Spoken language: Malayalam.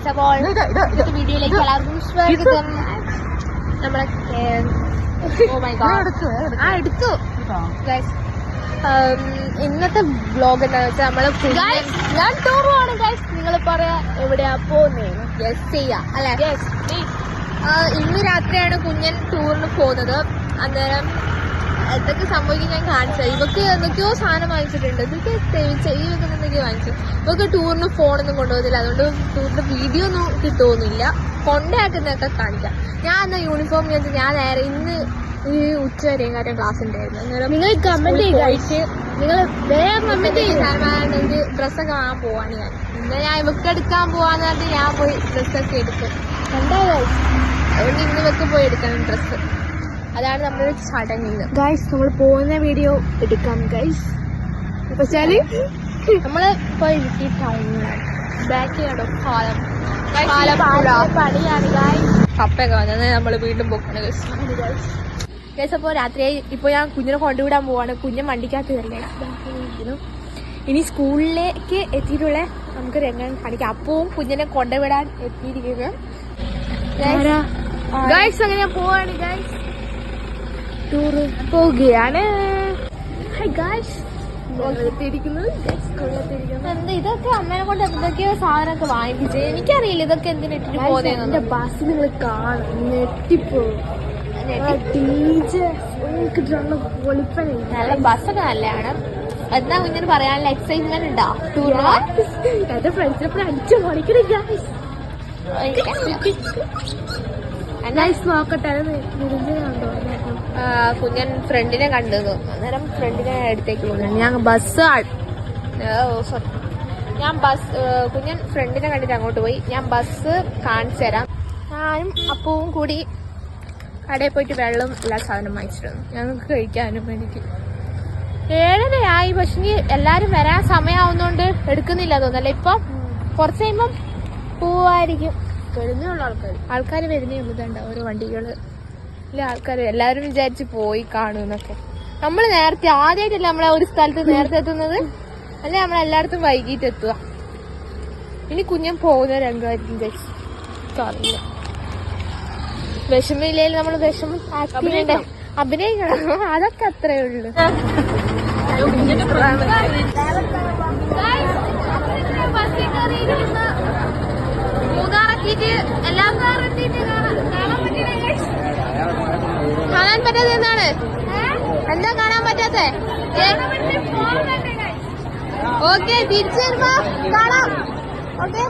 വീഡിയോയിലേക്ക് എല്ലാവർക്കും സ്വാഗതം. നമ്മളെ എടുത്തു ഇന്നത്തെ വ്ലോഗ് എന്താണെന്ന് വെച്ചാൽ നമ്മള് ഞാൻ ടൂർ പോവാണ് ഗൈസ്. നിങ്ങൾ പറയാ എവിടെയാ പോകുന്നേന്ന് ഗസ് ചെയ്യാ അല്ലെ? ഇന്ന് രാത്രിയാണ് കുഞ്ഞൻ ടൂറിന് പോകുന്നത്. അന്നേരം എന്തൊക്കെ സംഭവിക്കും ഞാൻ കാണിച്ചത്. ഇവക്ക് എന്തൊക്കെയോ സാധനം വാങ്ങിച്ചിട്ടുണ്ട്. ഇതൊക്കെ ഈ വെക്കുന്ന എന്തൊക്കെയോ വാങ്ങിച്ചു. ഇവക്ക് ടൂറിന് ഫോണൊന്നും കൊണ്ടുപോകുന്നില്ല. അതുകൊണ്ട് ടൂറിന്റെ വീഡിയോ ഒന്നും കിട്ടുമൊന്നുമില്ല. കൊണ്ടയാക്കുന്നതൊക്കെ കാണിക്കാം. ഞാൻ എന്നാ യൂണിഫോം ഞാൻ നേരെ ഇന്ന് ഈ ഉച്ച വരെയും കാര്യം ക്ലാസ് ഉണ്ടായിരുന്നു. അന്നേരം നിങ്ങൾ കമന്റ് കഴിച്ച് നിങ്ങൾ വേറെ കമന്റ് ചെയ്യുന്നെങ്കിൽ ഡ്രസ്സൊക്കെ വാങ്ങാൻ പോവാണ് ഞാൻ. ഇന്ന് ഞാൻ ഇവക്ക് എടുക്കാൻ പോവാന്ന് പറഞ്ഞിട്ട് ഞാൻ പോയി ഡ്രസ്സൊക്കെ എടുക്കും. അതുകൊണ്ട് ഇന്ന് ഇവക്ക് പോയി എടുക്കണം ഡ്രസ്സ്. അതാണ് നമ്മുടെ ചടങ്ങ്. ഗൈസ് നമ്മൾ പോകുന്ന വീഡിയോ എടുക്കാം ഗൈസ്. വെച്ചാല് നമ്മള് ഇപ്പൊ ഇടുക്കി ടൗണിലാണ്. ബാക്കിലാണോ പണിയാണ് ഗൈസ്. കപ്പയൊക്കെ വന്നത് നമ്മള് വീണ്ടും പോക്കാണ് ഗൈസ്. അപ്പൊ രാത്രിയായി. ഇപ്പൊ ഞാൻ കുഞ്ഞിനെ കൊണ്ടുവിടാൻ പോവാണ്. കുഞ്ഞൻ വണ്ടിക്കകത്ത് തരല്ലേ. ഇനി സ്കൂളിലേക്ക് എത്തിയിട്ടുള്ള നമുക്ക് രംഗം കാണിക്കാം. അപ്പവും കുഞ്ഞിനെ കൊണ്ടുവിടാൻ എത്തിയിരിക്കുന്നത് ഗൈസ്. അങ്ങനെ പോവാണ് ഗൈസ്. ടൂറ് പോവുകയാണ്. എന്താ ഇതൊക്കെ അമ്മേനെ കൊണ്ട് എന്തൊക്കെയോ സാധനമൊക്കെ വാങ്ങിപ്പിച്ചത്. എനിക്കറിയില്ല ഇതൊക്കെ എന്തിനിട്ട് പോകുന്നതെന്ന്. ബസ് നിങ്ങൾ കാണും ഞെട്ടിപ്പോവും. നല്ല ബസ്സൊക്കെ നല്ലതാണ്. എന്താ കുഞ്ഞിന് പറയാനുള്ള എക്സൈറ്റ്മെന്റ് ഉണ്ടോ ടൂറിന്? എന്റെ ഫ്രണ്ട്സിനെ അടിച്ചു മണിക്കണേ ഗൈസ്. നോക്കട്ടെ കുഞ്ഞൻ ഫ്രണ്ടിനെ കണ്ടത്. അന്നേരം ഫ്രണ്ടിനെ അടുത്തേക്ക് പോകുന്നു. കുഞ്ഞൻ ഫ്രണ്ടിനെ കണ്ടിട്ട് അങ്ങോട്ട് പോയി. ഞാൻ ബസ് കാണിച്ചു തരാം. ഞാനും അപ്പവും കൂടി കടയിൽ പോയിട്ട് വെള്ളം എല്ലാ സാധനം വാങ്ങിച്ചിരുന്നു ഞങ്ങൾക്ക് കഴിക്കാനും. എനിക്ക് 7:30 പക്ഷേ എല്ലാരും വരാൻ സമയമാവുന്നോണ്ട് എടുക്കുന്നില്ല തോന്നല്ലേ. ഇപ്പം കുറച്ച് കഴിയുമ്പം പോവായിരിക്കും. വരുന്നുള്ള ആൾക്കാർ വരുന്നേ ഉള്ളൂ. ഇതുണ്ട് ഓരോ വണ്ടികള്. ഇല്ല ആൾക്കാർ എല്ലാവരും വിചാരിച്ച് പോയി കാണുമെന്നൊക്കെ. നമ്മൾ നേരത്തെ ആദ്യമായിട്ടല്ല നമ്മളെ ഒരു സ്ഥലത്ത് നേരത്തെ എത്തുന്നത്. അല്ലെ നമ്മളെല്ലായിടത്തും വൈകിട്ട് എത്തുക. ഇനി കുഞ്ഞൻ പോകുന്ന രംഗമായിരിക്കും ഗൈസ്. അറിയില്ല. വിഷമില്ലേൽ നമ്മൾ വിഷമം അഭിനയിക്കണം. അതൊക്കെ അത്രേ ഉള്ളു. മൂന്നാറെത്തിയിട്ട് എല്ലാം കാണാൻ പറ്റാത്ത എന്താണ്? എന്താ കാണാൻ പറ്റാത്ത? ഓക്കെ തിരിച്ചു വരുമ്പോ കാണാം. ഓക്കെ.